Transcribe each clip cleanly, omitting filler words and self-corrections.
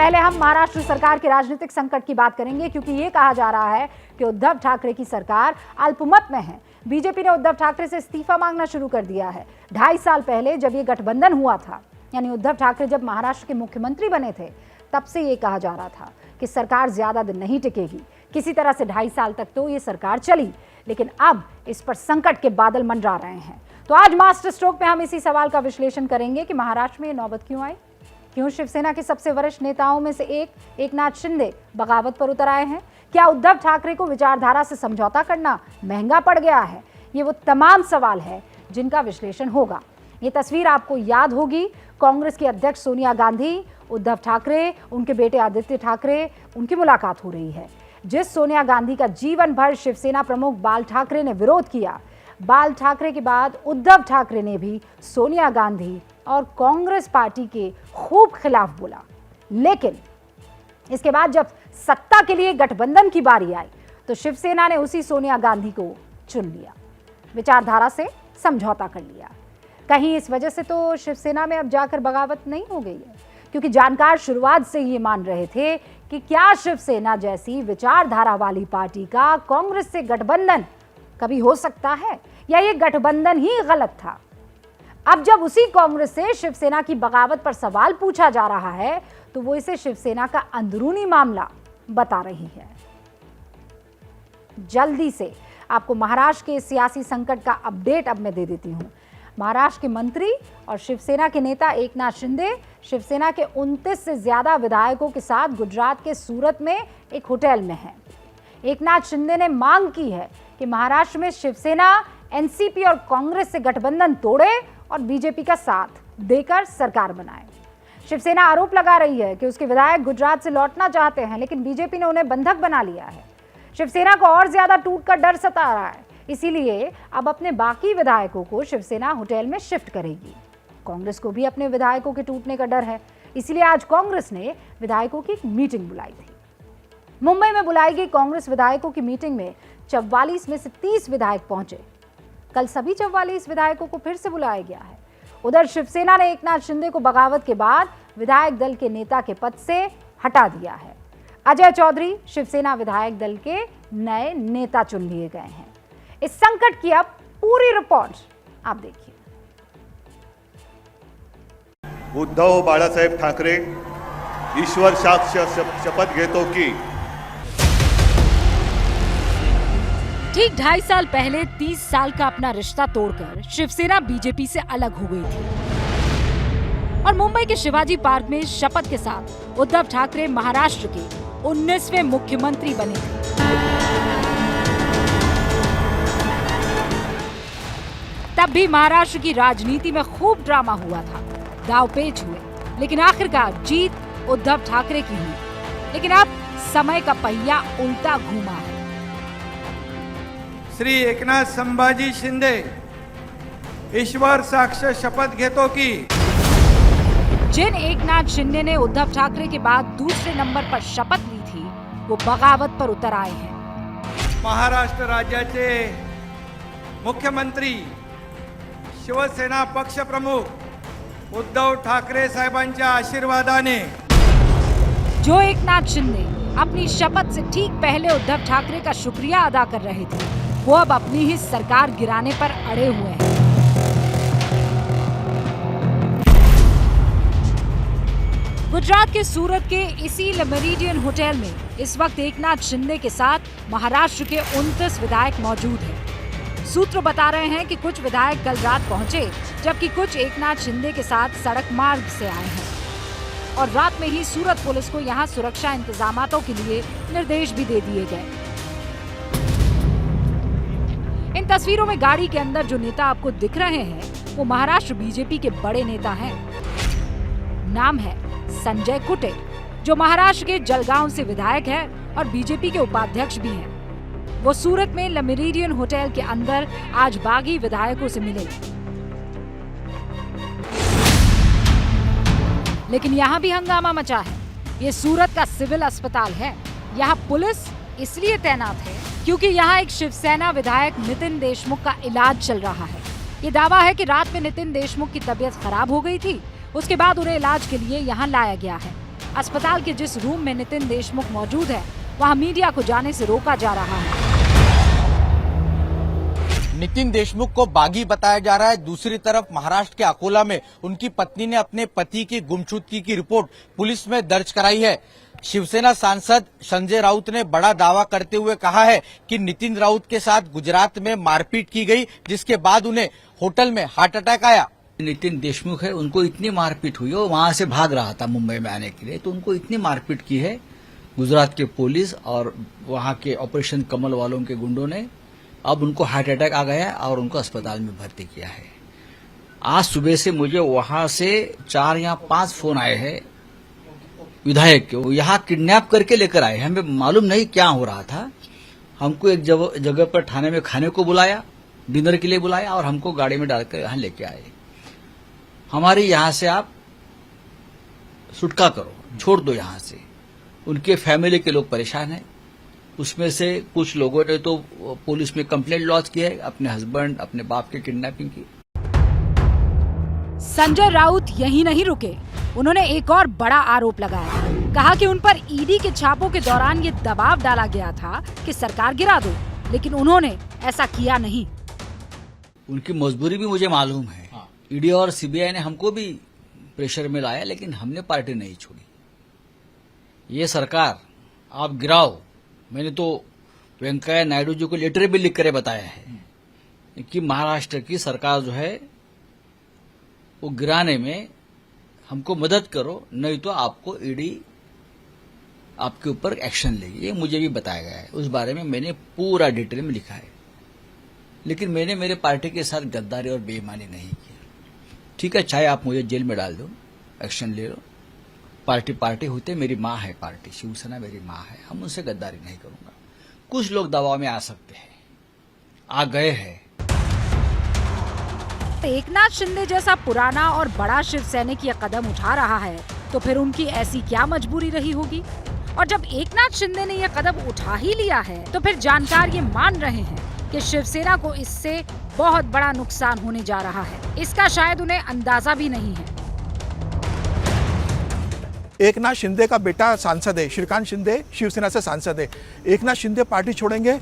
पहले हम महाराष्ट्र सरकार के राजनीतिक संकट की बात करेंगे, क्योंकि ये कहा जा रहा है कि उद्धव ठाकरे की सरकार अल्पमत में है। बीजेपी ने उद्धव ठाकरे से इस्तीफा मांगना शुरू कर दिया है। 2.5 साल पहले जब ये गठबंधन हुआ था, यानी उद्धव ठाकरे जब महाराष्ट्र के मुख्यमंत्री बने थे, तब से ये कहा जा रहा था कि सरकार ज्यादा दिन नहीं टिकेगी। किसी तरह से 2.5 साल तक तो ये सरकार चली, लेकिन अब इस पर संकट के बादल मंडरा रहे हैं। तो आज मास्टर स्ट्रोक में हम इसी सवाल का विश्लेषण करेंगे कि महाराष्ट्र में ये नौबत क्यों आई, क्यों शिवसेना के सबसे वरिष्ठ नेताओं में से एकनाथ शिंदे बगावत पर उतर आए हैं, क्या उद्धव ठाकरे को विचारधारा से समझौता करना महंगा पड़ गया है। ये वो तमाम सवाल है जिनका विश्लेषण होगा। ये तस्वीर आपको याद होगी, कांग्रेस की अध्यक्ष सोनिया गांधी, उद्धव ठाकरे, उनके बेटे आदित्य ठाकरे, उनकी मुलाकात हो रही है। जिस सोनिया गांधी का जीवन भर शिवसेना प्रमुख बाल ठाकरे ने विरोध किया, बाल ठाकरे के बाद उद्धव ठाकरे ने भी सोनिया गांधी और कांग्रेस पार्टी के खूब खिलाफ बोला। लेकिन इसके बाद जब सत्ता के लिए गठबंधन की बारी आई, तो शिवसेना ने उसी सोनिया गांधी को चुन लिया, विचारधारा से समझौता कर लिया। कहीं इस वजह से तो शिवसेना में अब जाकर बगावत नहीं हो गई है, क्योंकि जानकार शुरुआत से ये मान रहे थे कि क्या शिवसेना जैसी विचारधारा वाली पार्टी का कांग्रेस से गठबंधन कभी हो सकता है, या ये गठबंधन ही गलत था। अब जब उसी कांग्रेस से शिवसेना की बगावत पर सवाल पूछा जा रहा है, तो वो इसे शिवसेना का अंदरूनी मामला बता रही है। जल्दी से आपको महाराष्ट्र के सियासी संकट का अपडेट अब मैं दे देती हूं। महाराष्ट्र के मंत्री और शिवसेना के नेता एकनाथ शिंदे शिवसेना के 29 से ज्यादा विधायकों के साथ गुजरात के सूरत में एक होटल में हैं। एकनाथ शिंदे ने मांग की है कि महाराष्ट्र में शिवसेना एनसीपी और कांग्रेस से गठबंधन तोड़े और बीजेपी का साथ देकर सरकार बनाए। शिवसेना आरोप लगा रही है कि उसके विधायक गुजरात से लौटना चाहते हैं, लेकिन बीजेपी ने उन्हें बंधक बना लिया है। शिवसेना को और ज्यादा टूट का डर सता रहा है, इसीलिए अब अपने बाकी विधायकों को शिवसेना होटल में शिफ्ट करेगी। कांग्रेस को भी अपने विधायकों के टूटने का डर है, इसलिए आज कांग्रेस ने विधायकों की एक मीटिंग बुलाई थी। मुंबई में बुलाई गई कांग्रेस विधायकों की मीटिंग में 44 में से 30 विधायक पहुंचे। कल सभी 44 विधायकों को फिर से बुलाया गया है। उधर शिवसेना ने एकनाथ शिंदे को बगावत के बाद विधायक दल के नेता के पद से हटा दिया है। अजय चौधरी शिवसेना विधायक दल के नए नेता चुन लिए गए हैं। इस संकट की अब पूरी रिपोर्ट आप देखिए। उद्धव बाळासाहेब ठाकरे ईश्वर साक्ष शपथ घेतो की ठीक 2.5 साल पहले 30 साल का अपना रिश्ता तोड़कर शिवसेना बीजेपी से अलग हो गई थी और मुंबई के शिवाजी पार्क में शपथ के साथ उद्धव ठाकरे महाराष्ट्र के 19वें मुख्यमंत्री बने थे। तब भी महाराष्ट्र की राजनीति में खूब ड्रामा हुआ था, दांवपेच हुए, लेकिन आखिरकार जीत उद्धव ठाकरे की हुई। लेकिन अब समय का पहिया उल्टा घूमा है। श्री एकनाथ संभाजी शिंदे ईश्वर साक्ष शपथ घेतो की। जिन एकनाथ शिंदे ने उद्धव ठाकरे के बाद दूसरे नंबर पर शपथ ली थी, वो बगावत पर उतर आए हैं। महाराष्ट्र राज्याचे मुख्यमंत्री शिवसेना पक्ष प्रमुख उद्धव ठाकरे साहेबांच्या आशीर्वादाने जो एकनाथ शिंदे अपनी शपथ से ठीक पहले उद्धव ठाकरे का शुक्रिया अदा कर रहे थे, वो अब अपनी ही सरकार गिराने पर अड़े हुए हैं। गुजरात के सूरत के इसी मेरिडियन होटल में इस वक्त एकनाथ शिंदे के साथ महाराष्ट्र के 29 विधायक मौजूद हैं। सूत्र बता रहे हैं कि कुछ विधायक कल रात पहुंचे, जबकि कुछ एकनाथ शिंदे के साथ सड़क मार्ग से आए हैं और रात में ही सूरत पुलिस को यहां सुरक्षा इंतजामातों के लिए निर्देश भी दे दिए गए। इन तस्वीरों में गाड़ी के अंदर जो नेता आपको दिख रहे हैं, वो महाराष्ट्र बीजेपी के बड़े नेता हैं। नाम है संजय कुटे, जो महाराष्ट्र के जलगांव से विधायक है और बीजेपी के उपाध्यक्ष भी हैं। वो सूरत में मेरिडियन होटल के अंदर आज बागी विधायकों से मिले। लेकिन यहाँ भी हंगामा मचा है। ये सूरत का सिविल अस्पताल है। यहाँ पुलिस इसलिए तैनात है क्योंकि यहाँ एक शिवसेना विधायक नितिन देशमुख का इलाज चल रहा है। ये दावा है कि रात में नितिन देशमुख की तबीयत खराब हो गई थी, उसके बाद उन्हें इलाज के लिए यहाँ लाया गया है। अस्पताल के जिस रूम में नितिन देशमुख मौजूद है, वहां मीडिया को जाने से रोका जा रहा है। नितिन देशमुख को बागी बताया जा रहा है। दूसरी तरफ महाराष्ट्र के अकोला में उनकी पत्नी ने अपने पति की गुमशुदगी की रिपोर्ट पुलिस में दर्ज कराई है। शिवसेना सांसद संजय राउत ने बड़ा दावा करते हुए कहा है कि नितिन राउत के साथ गुजरात में मारपीट की गई, जिसके बाद उन्हें होटल में हार्ट अटैक आया। नितिन देशमुख है, उनको इतनी मारपीट हुई, वो वहां से भाग रहा था मुंबई में आने के लिए, तो उनको इतनी मारपीट की है गुजरात के पुलिस और वहां के ऑपरेशन कमल वालों के गुंडों ने। अब उनको हार्ट अटैक आ गया और उनको अस्पताल में भर्ती किया है। आज सुबह से मुझे वहां से 4 या 5 फोन आए हैं विधायक के, वो यहाँ किडनैप करके लेकर आए। हमें मालूम नहीं क्या हो रहा था। हमको एक जगह पर थाने में खाने को बुलाया, डिनर के लिए बुलाया और हमको गाड़ी में डालकर यहाँ लेके आए। हमारे यहाँ से आप छुटका करो, छोड़ दो यहाँ से। उनके फैमिली के लोग परेशान हैं। उसमें से कुछ लोगों ने तो पुलिस में कंप्लेंट लॉन्च की है, अपने हस्बैंड अपने बाप की किडनैपिंग की। संजय राउत यही नहीं रुके, उन्होंने एक और बड़ा आरोप लगाया। कहा कि उन पर ईडी के छापों के दौरान ये दबाव डाला गया था कि सरकार गिरा दो, लेकिन उन्होंने ऐसा किया नहीं। उनकी मजबूरी भी मुझे मालूम है। ईडी और सीबीआई ने हमको भी प्रेशर में लाया, लेकिन हमने पार्टी नहीं छोड़ी। ये सरकार आप गिराओ। मैंने तो वेंकैया नायडू जी को लेटर भी लिख कर बताया है कि महाराष्ट्र की सरकार जो है वो गिराने में हमको मदद करो, नहीं तो आपको ईडी आपके ऊपर एक्शन लेगी। ये मुझे भी बताया गया है। उस बारे में मैंने पूरा डिटेल में लिखा है, लेकिन मैंने मेरे पार्टी के साथ गद्दारी और बेईमानी नहीं की। ठीक है, चाहे आप मुझे जेल में डाल दो, एक्शन ले लो, पार्टी होते मेरी माँ है, पार्टी शिवसेना मेरी माँ है, हम उनसे गद्दारी नहीं करूंगा। कुछ लोग दबाव में आ सकते हैं, आ गए हैं। एकनाथ शिंदे जैसा पुराना और बड़ा शिव सैनिक ये कदम उठा रहा है, तो फिर उनकी ऐसी क्या मजबूरी रही होगी? और जब एकनाथ शिंदे ने यह कदम उठा ही लिया है, तो फिर जानकार ये मान रहे हैं कि शिवसेना को इससे बहुत बड़ा नुकसान होने जा रहा है। इसका शायद उन्हें अंदाजा भी नहीं है। एकनाथ शिंदे का बेटा सांसद है, श्रीकांत शिंदे शिवसेना से सांसद है। एकनाथ शिंदे पार्टी छोड़ेंगे।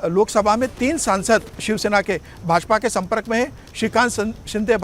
लोकसभा में 3 सांसद शिवसेना के भाजपा के संपर्क में है। श्रीकांत शिंदे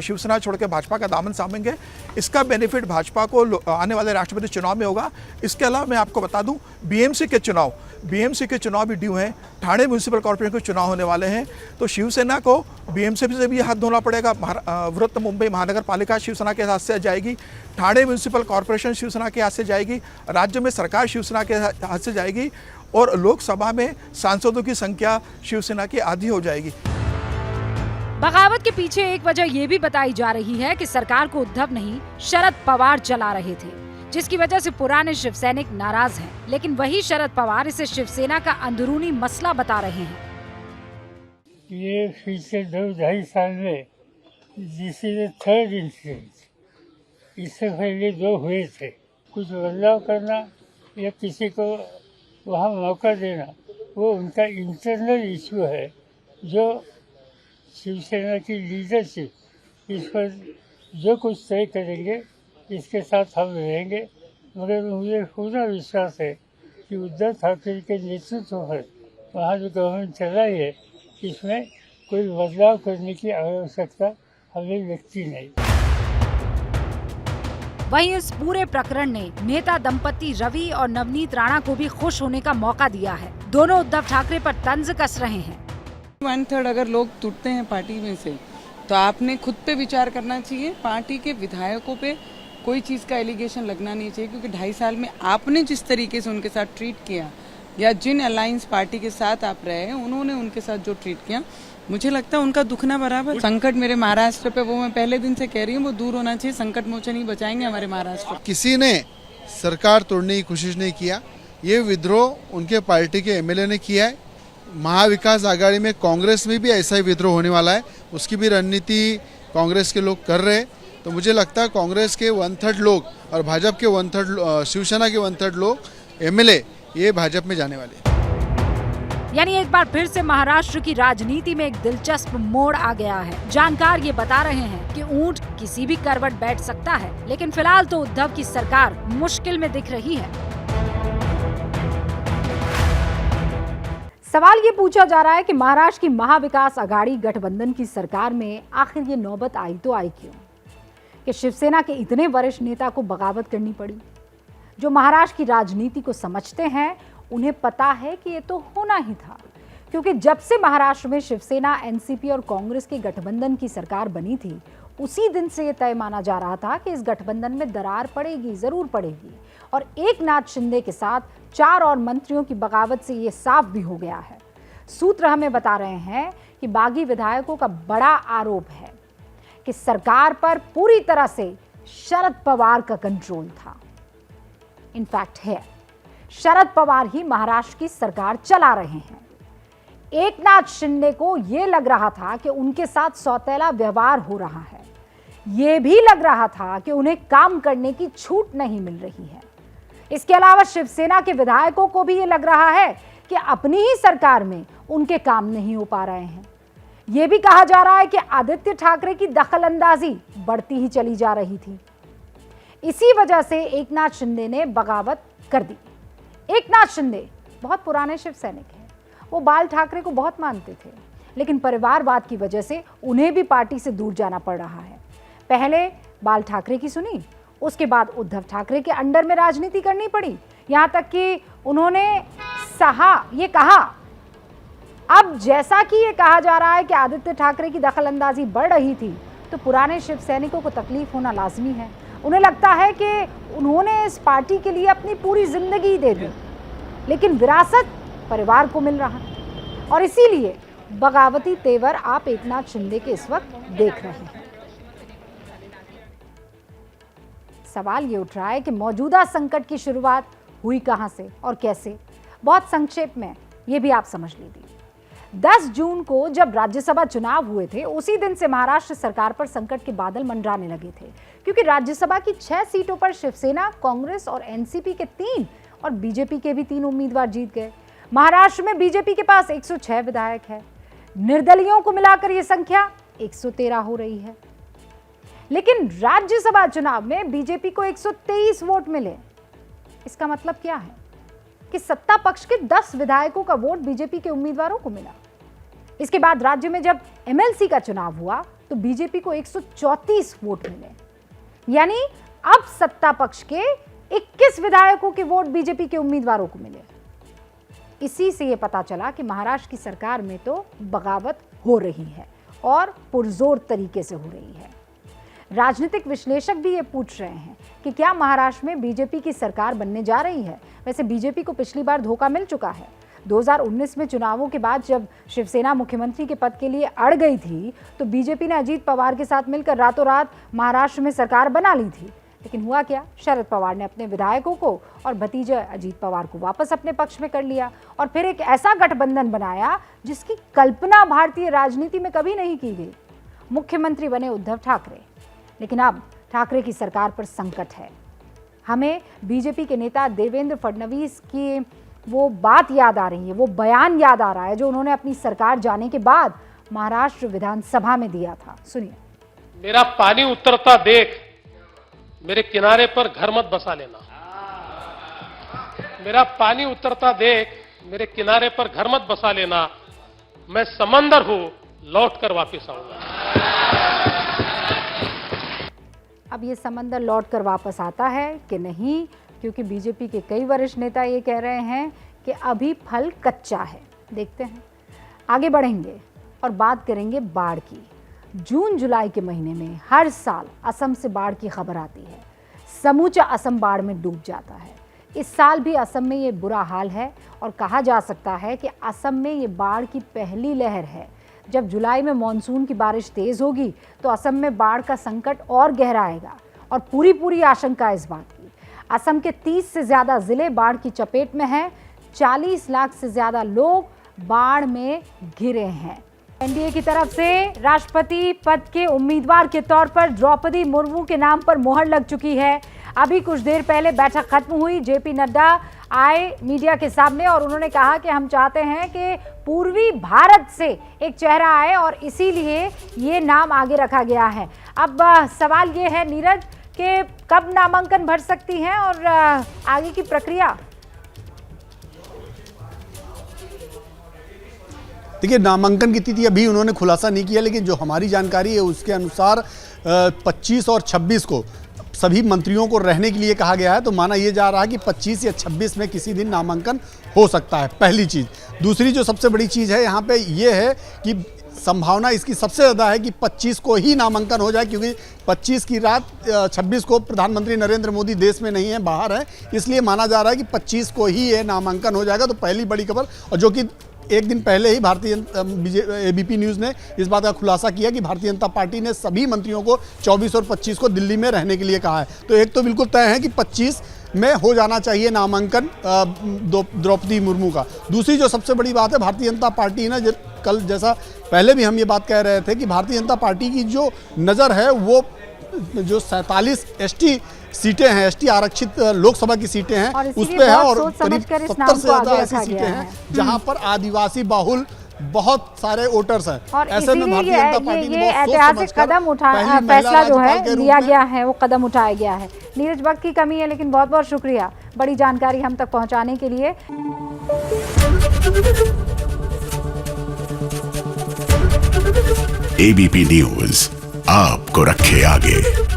शिवसेना छोड़ के भाजपा का दामन थामेंगे। इसका बेनिफिट भाजपा को आने वाले राष्ट्रपति चुनाव में होगा। इसके अलावा मैं आपको बता दूं, बीएमसी के चुनाव भी ड्यू हैं। ठाणे म्यूनिसिपल कॉर्पोरेशन के चुनाव होने वाले हैं, तो शिवसेना को बीएमसी से भी हाथ धोना पड़ेगा। वृत्त मुंबई महानगर पालिका शिवसेना के हाथ से जाएगी, ठाणे म्यूनिसिपल कॉर्पोरेशन शिवसेना के हाथ से जाएगी, राज्य में सरकार शिवसेना के हाथ से जाएगी और लोकसभा में सांसदों की संख्या शिवसेना की आधी हो जाएगी। बगावत के पीछे एक वजह ये भी बताई जा रही है कि सरकार को उद्धव नहीं, शरद पवार चला रहे थे, जिसकी वजह से पुराने शिव सैनिक नाराज हैं। लेकिन वही शरद पवार इसे शिवसेना का अंदरूनी मसला बता रहे हैं। ये पिछले 2-2.5 साल में this is the third incident. इससे पहले 2 हुए थे। कुछ बदलाव करना या किसी को वहाँ मौका देना, वो उनका इंटरनल इशू है, जो शिवसेना की लीडरशिप इस पर जो कुछ तय करेंगे इसके साथ हम रहेंगे। मगर मुझे पूरा विश्वास है कि उद्धव ठाकरे के नेतृत्व पर वहाँ जो गवर्नमेंट चलाई है, इसमें कोई बदलाव करने की आवश्यकता हमें लगती नहीं। वहीं इस पूरे प्रकरण ने नेता दंपति रवि और नवनीत राणा को भी खुश होने का मौका दिया है। दोनों उद्धव ठाकरे पर तंज कस रहे हैं। 1/3 अगर लोग टूटते हैं पार्टी में से, तो आपने खुद पे विचार करना चाहिए। पार्टी के विधायकों पे कोई चीज का एलिगेशन लगना नहीं चाहिए, क्योंकि 2.5 साल में आपने जिस तरीके से उनके साथ ट्रीट किया, या जिन अलायंस पार्टी के साथ आप रहे हैं उन्होंने उनके साथ जो ट्रीट किया, मुझे लगता है उनका दुखना बराबर। संकट मेरे महाराष्ट्र पे, वो मैं पहले दिन से कह रही हूँ, वो दूर होना चाहिए। संकट मोचन ही बचाएंगे हमारे महाराष्ट्र। किसी ने सरकार तोड़ने की कोशिश नहीं किया। ये विद्रोह उनके पार्टी के एमएलए ने किया है। महाविकास आघाड़ी में कांग्रेस में भी ऐसा ही विद्रोह होने वाला है, उसकी भी रणनीति कांग्रेस के लोग कर रहे हैं। तो मुझे लगता है कांग्रेस के 1/3 लोग और भाजपा के 1/3 शिवसेना के 1/3 लोग एमएलए ये भाजपा में जाने वाले हैं। यानी एक बार फिर से महाराष्ट्र की राजनीति में एक दिलचस्प मोड़ आ गया है। जानकार ये बता रहे हैं कि ऊंट किसी भी करवट बैठ सकता है, लेकिन फिलहाल तो उद्धव की सरकार मुश्किल में दिख रही है। सवाल ये पूछा जा रहा है कि महाराष्ट्र की महाविकास आघाड़ी गठबंधन की सरकार में आखिर ये नौबत आई तो आई क्यों, कि शिवसेना के इतने वरिष्ठ नेता को बगावत करनी पड़ी। जो महाराष्ट्र की राजनीति को समझते हैं उन्हें पता है कि ये तो होना ही था, क्योंकि जब से महाराष्ट्र में शिवसेना, एनसीपी और कांग्रेस के गठबंधन की सरकार बनी थी, उसी दिन से ये तय माना जा रहा था कि इस गठबंधन में दरार पड़ेगी, जरूर पड़ेगी। और एकनाथ शिंदे के साथ 4 और मंत्रियों की बगावत से ये साफ भी हो गया है। सूत्र हमें बता रहे हैं कि बागी विधायकों का बड़ा आरोप है कि सरकार पर पूरी तरह से शरद पवार का कंट्रोल था। इनफैक्ट है, शरद पवार ही महाराष्ट्र की सरकार चला रहे हैं। एकनाथ शिंदे को यह लग रहा था कि उनके साथ सौतेला व्यवहार हो रहा है। यह भी लग रहा था कि उन्हें काम करने की छूट नहीं मिल रही है। इसके अलावा शिवसेना के विधायकों को भी यह लग रहा है कि अपनी ही सरकार में उनके काम नहीं हो पा रहे हैं। यह भी कहा जा रहा है कि आदित्य ठाकरे की दखलंदाजी बढ़ती ही चली जा रही थी। इसी वजह से एकनाथ शिंदे ने बगावत कर दी। एकनाथ शिंदे बहुत पुराने शिव सैनिक हैं। वो बाल ठाकरे को बहुत मानते थे, लेकिन परिवारवाद की वजह से उन्हें भी पार्टी से दूर जाना पड़ रहा है। पहले बाल ठाकरे की सुनी, उसके बाद उद्धव ठाकरे के अंडर में राजनीति करनी पड़ी। यहां तक कि उन्होंने ये कहा, अब जैसा कि ये कहा जा रहा है कि आदित्य ठाकरे की दखलंदाजी बढ़ रही थी, तो पुराने शिव सैनिकों को तकलीफ होना लाजमी है। उन्हें लगता है कि उन्होंने इस पार्टी के लिए अपनी पूरी जिंदगी दे दी, लेकिन विरासत परिवार को मिल रहा है, और इसीलिए बगावती तेवर आप एकनाथ शिंदे के इस वक्त देख रहे हैं। सवाल ये उठ रहा है कि मौजूदा संकट की शुरुआत हुई कहां से और कैसे। बहुत संक्षेप में ये भी आप समझ लीजिए। 10 जून को जब राज्यसभा चुनाव हुए थे, उसी दिन से महाराष्ट्र सरकार पर संकट के बादल मंडराने लगे थे, क्योंकि राज्यसभा की 6 सीटों पर शिवसेना, कांग्रेस और एनसीपी के 3 और बीजेपी के भी 3 उम्मीदवार जीत गए। महाराष्ट्र में बीजेपी के पास 106 विधायक है। निर्दलीयों को मिलाकर यह संख्या 113 हो रही है। लेकिन राज्यसभा चुनाव में बीजेपी को 123 वोट मिले। इसका मतलब क्या है कि सत्ता पक्ष के 10 विधायकों का वोट बीजेपी के उम्मीदवारों को मिला। इसके बाद राज्य में जब एमएलसी का चुनाव हुआ तो बीजेपी को 134 वोट मिले। यानी अब सत्ता पक्ष के 21 विधायकों के वोट बीजेपी के उम्मीदवारों को मिले। इसी से यह पता चला कि महाराष्ट्र की सरकार में तो बगावत हो रही है और पुरजोर तरीके से हो रही है। राजनीतिक विश्लेषक भी ये पूछ रहे हैं कि क्या महाराष्ट्र में बीजेपी की सरकार बनने जा रही है। वैसे बीजेपी को पिछली बार धोखा मिल चुका है। 2019 में चुनावों के बाद जब शिवसेना मुख्यमंत्री के पद के लिए अड़ गई थी, तो बीजेपी ने अजीत पवार के साथ मिलकर रातों रात महाराष्ट्र में सरकार बना ली थी। लेकिन हुआ क्या, शरद पवार ने अपने विधायकों को और भतीजे अजीत पवार को वापस अपने पक्ष में कर लिया और फिर एक ऐसा गठबंधन बनाया जिसकी कल्पना भारतीय राजनीति में कभी नहीं की गई। मुख्यमंत्री बने उद्धव ठाकरे। लेकिन अब ठाकरे की सरकार पर संकट है। हमें बीजेपी के नेता देवेंद्र फडणवीस की वो बात याद आ रही है, वो बयान याद आ रहा है जो उन्होंने अपनी सरकार जाने के बाद महाराष्ट्र विधानसभा में दिया था। सुनिए। मेरा पानी उतरता देख मेरे किनारे पर घर मत बसा लेना। मेरा पानी उतरता देख मेरे किनारे पर घर मत बसा लेना। मैं समंदर हूं, लौट कर वापस आऊंगा। अब ये समंदर लौट कर वापस आता है कि नहीं, क्योंकि बीजेपी के कई वरिष्ठ नेता ये कह रहे हैं कि अभी फल कच्चा है। देखते हैं। आगे बढ़ेंगे और बात करेंगे बाढ़ की। जून जुलाई के महीने में हर साल असम से बाढ़ की खबर आती है। समूचा असम बाढ़ में डूब जाता है। इस साल भी असम में ये बुरा हाल है और कहा जा सकता है कि असम में ये बाढ़ की पहली लहर है। जब जुलाई में मानसून की बारिश तेज होगी तो असम में बाढ़ का संकट और गहराएगा और पूरी आशंका इस बात की। असम के 30 से ज्यादा जिले बाढ़ की चपेट में हैं। 40 लाख से ज्यादा लोग बाढ़ में घिरे हैं। एनडीए की तरफ से राष्ट्रपति पद के उम्मीदवार के तौर पर द्रौपदी मुर्मू के नाम पर मोहर लग चुकी है। अभी कुछ देर पहले बैठक खत्म हुई, जेपी नड्डा आए मीडिया के सामने और उन्होंने कहा कि हम चाहते हैं कि पूर्वी भारत से एक चेहरा आए और इसीलिए ये नाम आगे रखा गया है। अब सवाल ये है नीरज कि कब नामांकन भर सकती हैं और आगे की प्रक्रिया? देखिए, नामांकन की तिथि अभी उन्होंने खुलासा नहीं किया, लेकिन जो हमारी जानकारी है उसके अनुसार 25 और 26 को सभी मंत्रियों को रहने के लिए कहा गया है। तो माना यह जा रहा है कि 25 या 26 में किसी दिन नामांकन हो सकता है, पहली चीज़। दूसरी जो सबसे बड़ी चीज़ है यहाँ पे ये है कि संभावना इसकी सबसे ज़्यादा है कि 25 को ही नामांकन हो जाए, क्योंकि 25 की रात 26 को प्रधानमंत्री नरेंद्र मोदी देश में नहीं है, बाहर है, इसलिए माना जा रहा है कि 25 को ही ये नामांकन हो जाएगा। तो पहली बड़ी खबर, और जो कि एक दिन पहले ही एबीपी न्यूज़ ने इस बात का खुलासा किया कि भारतीय जनता पार्टी ने सभी मंत्रियों को 24 और 25 को दिल्ली में रहने के लिए कहा है। तो एक तो बिल्कुल तय है कि 25 में हो जाना चाहिए नामांकन द्रौपदी मुर्मू का। दूसरी जो सबसे बड़ी बात है, भारतीय जनता पार्टी ने कल जैसा पहले भी हम ये बात कह रहे थे कि भारतीय जनता पार्टी की जो नज़र है वो जो 47 एसटी सीटें हैं, एसटी आरक्षित लोकसभा की सीटें हैं उस पे है, और करीब 70 से ज़्यादा ऐसी सीटें हैं जहां पर आदिवासी बाहुल बहुत सारे वोटर्स हैं। और ऐसे में भारतीय जनता पार्टी ने बहुत ऐतिहासिक कदम फैसला जो है लिया गया है, वो कदम उठाया गया है। नीरज, वक्त की कमी है, लेकिन बहुत बहुत शुक्रिया बड़ी जानकारी हम तक पहुंचाने के लिए। एबीपी न्यूज़ आपको रखे आगे।